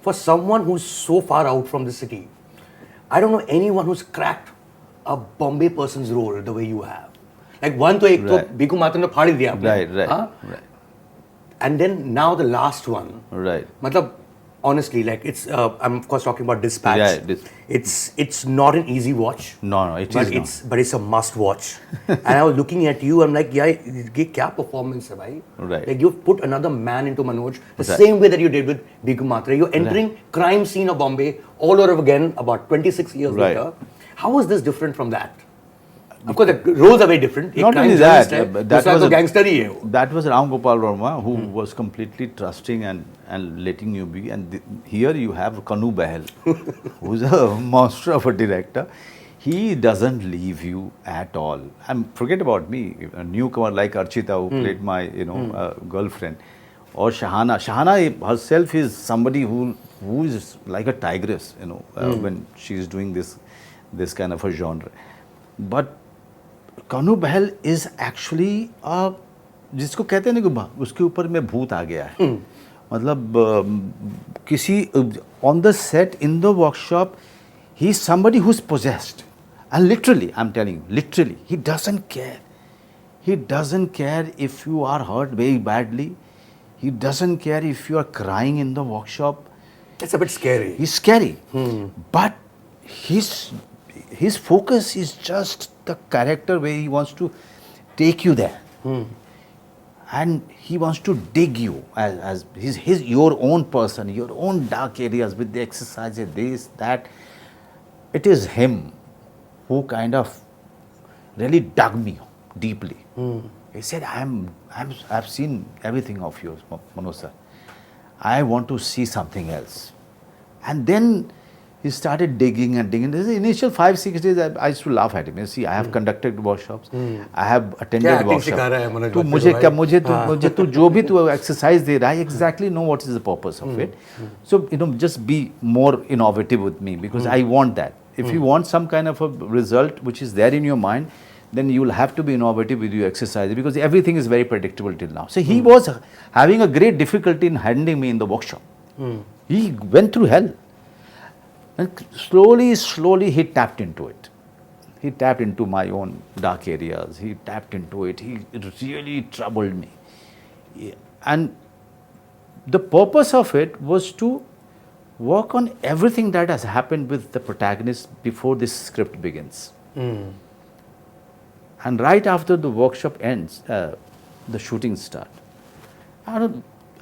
for someone who's so far out from the city, I don't know anyone who's cracked a Bombay person's role the way you have. Like one to ek to Bhiku Matra ne phaadi diya aapne. Right. And then now the last one. Right. Matlab, honestly, like it's I'm of course talking about Dispatch. Yeah, it's not an easy watch. No, it is not. But it's a must watch. And I was looking at you, I'm like, yeah, ye kya performance hai bhai? Right. Like you've put another man into Manoj the same way that you did with Bhiku Matra. You're entering crime scene of Bombay all over again about 26 years later. How is this different from that? Of course, the roles are very different. Not only that, that was Ram Gopal Verma who was completely trusting and letting you be. And here you have Kanu Bhel, who's a monster of a director. He doesn't leave you at all. And forget about me, a newcomer like Archita who played my girlfriend, or Shahana. Shahana herself is somebody who is like a tigress, when she is doing this kind of a genre. But Kanu Bhel is actually जिसको कहते हैं ना कि उसके ऊपर में भूत आ गया है. मतलब किसी on the set, in the workshop, he is somebody who's possessed. And literally, I'm telling you, literally, he doesn't care. He doesn't care if you are hurt very badly. He doesn't care if you are crying in the workshop. That's a bit scary. He's scary. But his focus is just the character where he wants to take you there. And he wants to dig you as he's your own person, your own dark areas with the exercises, this, that. It is him who kind of really dug me deeply. He said, I've seen everything of yours, Manoj sir. I want to see something else. And then he started digging and digging. The initial 5-6 days, I used to laugh at him. You see, I have conducted workshops. I have attended workshops. तो मुझे तू जो भी तू exercise दे रहा है, I exactly know what is the purpose of it. So just be more innovative with me because I want that. If you want some kind of a result which is there in your mind, then you will have to be innovative with your exercise because everything is very predictable till now. So he was having a great difficulty in handling me in the workshop. He went through hell. And slowly he tapped into it. He tapped into my own dark areas. He tapped into it. It really troubled me. And the purpose of it was to work on everything that has happened with the protagonist before this script begins. And right after the workshop ends, the shooting starts.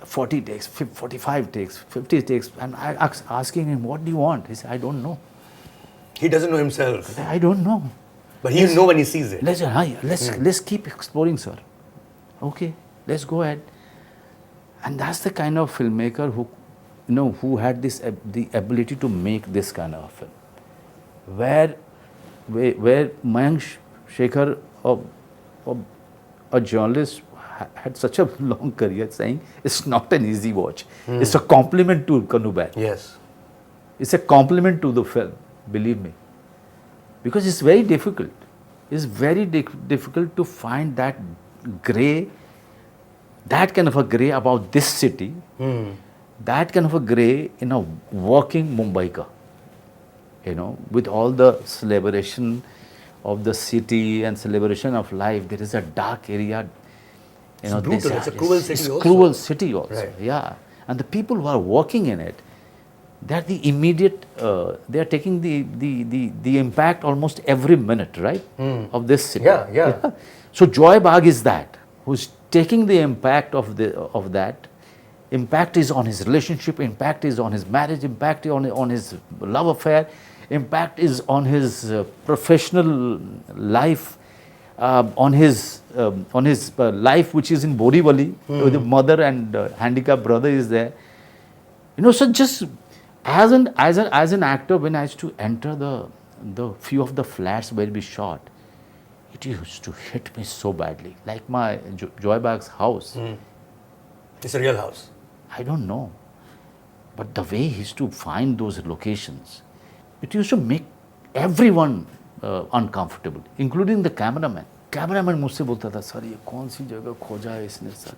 40 takes, 45 takes, 50 takes, and I asking him, what do you want? He said, I don't know. He doesn't know himself. I don't know. But he'll know when he sees it. Let's keep exploring, sir. Okay, let's go ahead. And that's the kind of filmmaker who had the ability to make this kind of film. Where Mayank Shekhar, a journalist, had such a long career, saying it's not an easy watch. It's a compliment to Kanu Bhel. Yes. It's a compliment to the film, believe me. Because it's very difficult. It's very difficult to find that grey, that kind of a grey about this city, that kind of a grey in a working Mumbaikar. With all the celebration of the city and celebration of life, there is a dark area. It's brutal. It's a cruel city also. Cruel city also. Right. Yeah. And the people who are working in it, they're the immediate, they're taking the impact almost every minute, right? Of this city. Yeah. So Joy Bagh is that, who's taking the impact of that. Impact is on his relationship, impact is on his marriage, impact is on his love affair, impact is on his professional life, on his life which is in Borivali, with the mother and handicapped brother is there. So just as an actor, when I used to enter the few of the flats where we shot, it used to hit me so badly. Like my Joy Bagh's house. It's a real house. I don't know. But the way he used to find those locations, it used to make everyone uncomfortable, including the cameraman. Cameraman मुझसे बोलता था, sir ये कौन सी जगह खोजा है इसने sir,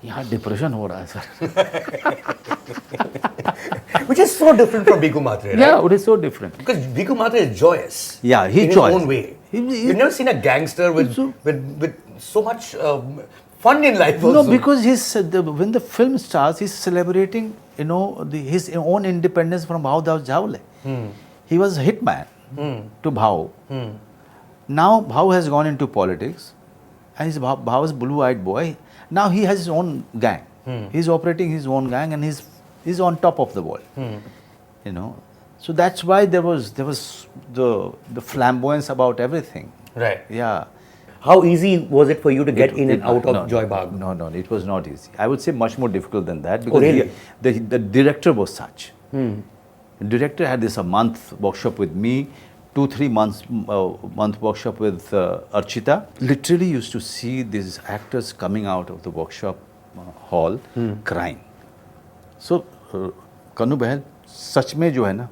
यहाँ डिप्रेशन हो रहा है sir. Which is so different from Bhiku Matre, right? Yeah, it is so different. Because Bhiku Matre is joyous. Yeah, he's in joyous. his own way. You've never seen a gangster with so much fun in life also. No, because when the film starts, he's celebrating, his own independence from Bhau Das Jawle. He was a hitman to Bhau. Now Bhau has gone into politics, and Bhau is blue-eyed boy. Now he has his own gang. He's operating his own gang, and he's on top of the world. So that's why there was the flamboyance about everything. Right. Yeah. How easy was it for you to get in and out of Joy Bagh? No, it was not easy. I would say much more difficult than that, Oh, because really? the director was such. The director had this a month workshop with me, 2-3 months month workshop with Archita. Literally used to see these actors coming out of the workshop hall crying. So Kanu Bhel सच में जो है ना,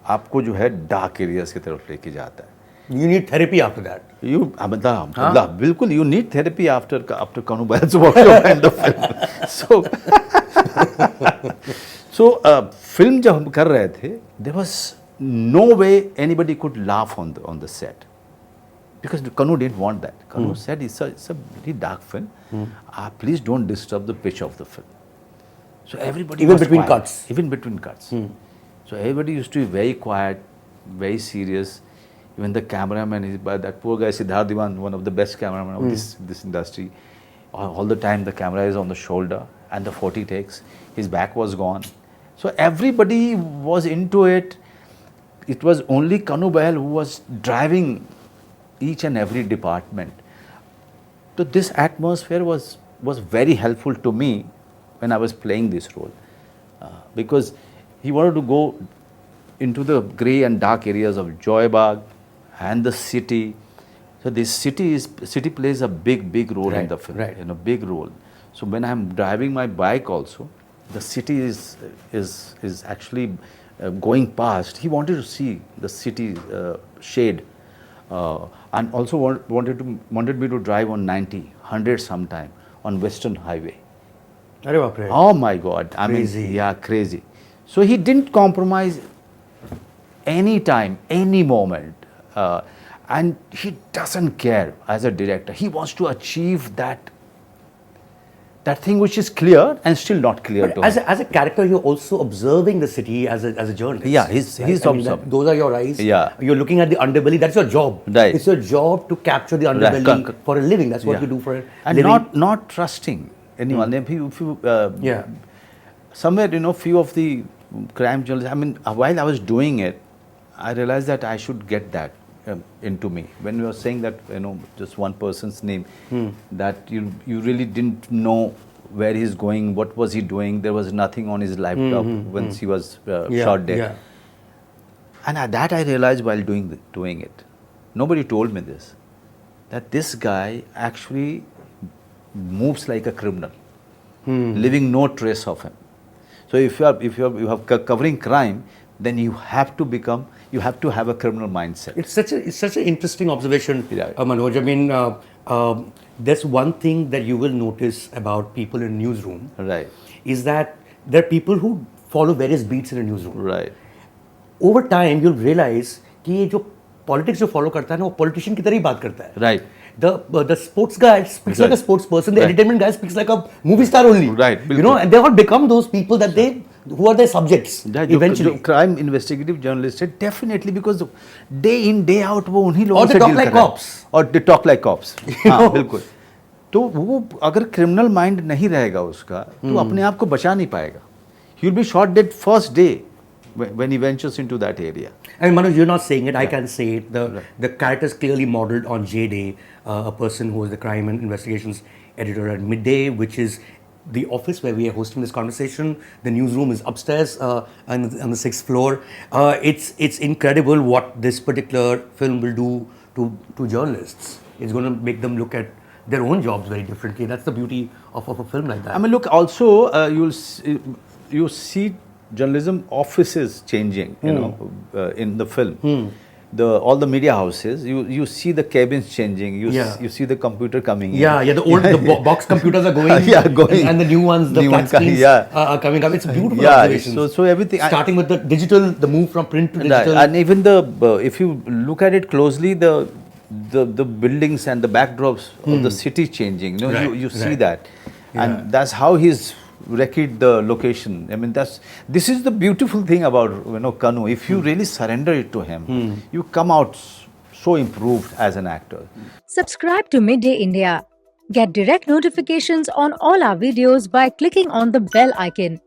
आपको जो है dark areas की तरफ लेके जाता है. You need therapy after that. बिल्कुल, you need therapy after Kanu Bhel's workshop and the film. So film जब हम कर रहे थे, there was no way anybody could laugh on the set, because Kanu didn't want that. Kanu said it's a very dark film. Please don't disturb the pitch of the film. So everybody Even was between quiet. cuts. Even between cuts. So everybody used to be very quiet, very serious. Even the cameraman, that poor guy Siddharth Diwan, one of the best cameramen of this industry, all the time the camera is on the shoulder, and the 40 takes, his back was gone. So everybody was into it. It was only Kanu Bhel who was driving each and every department. So this atmosphere was very helpful to me when I was playing this role, because he wanted to go into the grey and dark areas of Joy Bagh and the city. So this city plays a big role in the film, right. Big role. So when I'm driving my bike also, the city is actually going past. He wanted to see the city shade, and also wanted me to drive on 90, 100 sometime on Western Highway. Oh my God! Crazy. Crazy. So he didn't compromise any time, any moment, and he doesn't care as a director. He wants to achieve that thing which is clear and still not clear But to as him. a character, you're also observing the city as a journalist. Yeah, he's observing. Those are your eyes. Yeah. You're looking at the underbelly. That's your job. Right. It's your job to capture the underbelly for a living. That's what you do for a and living. not trusting anyone. If you Yeah. somewhere, few of the crime journalists, while I was doing it, I realized that I should get that into me. When you were saying that, just one person's name, that you really didn't know where he's going, what was he doing, there was nothing on his laptop once he was shot dead. Yeah. And that I realized while doing it. Nobody told me this, that this guy actually moves like a criminal, leaving no trace of him. So if you have covering crime, then you have to have a criminal mindset. It's such an interesting observation, Yeah. Manoj. There's one thing that you will notice about people in newsroom, Right. is that there are people who follow various beats in a newsroom. Right. Over time, you'll realize कि ये जो politics जो follow करता है ना, वो politician की तरह ही बात करता है. Right. The sports guy speaks like a sports person. The entertainment guy speaks like a movie star only. Right. And they all become those people that who are their subjects eventually. जो crime investigative journalist है, definitely, because day in day out वो उन्हीं लोगों Or they से talk deal like कर रहे हैं. cops. Or they talk like cops. हाँ, बिल्कुल. तो वो अगर criminal mind नहीं रहेगा उसका, तो अपने आप को बचा नहीं पाएगा. He will be shot dead first day when he ventures into that area. I mean, Manoj, you're not saying it. I can say it. The character is clearly modeled on J-Day, a person who is the crime and investigations editor at Midday, which is the office where we are hosting this conversation. The newsroom is upstairs on the 6th floor. It's incredible what this particular film will do to journalists. It's going to make them look at their own jobs very differently. That's the beauty of a film like that. Look, also you'll see journalism offices changing, in the film. all the media houses, you see the cabins changing, Yeah. you see the computer coming in. Yeah, the old box computers are going, Yeah, going. and the new ones, the New flat ones coming, screens yeah. are coming up. It's a beautiful Yeah, observation. so everything. Starting with the digital, the move from print to Right. digital. And even if you look at it closely, the buildings and the backdrops of the city changing. You know, Right, you see right. that, and that's how he's wrecked the location. I mean, this is the beautiful thing about Kanu. If you really surrender it to him, you come out so improved as an actor. Subscribe to Midday India. Get direct notifications on all our videos by clicking on the bell icon.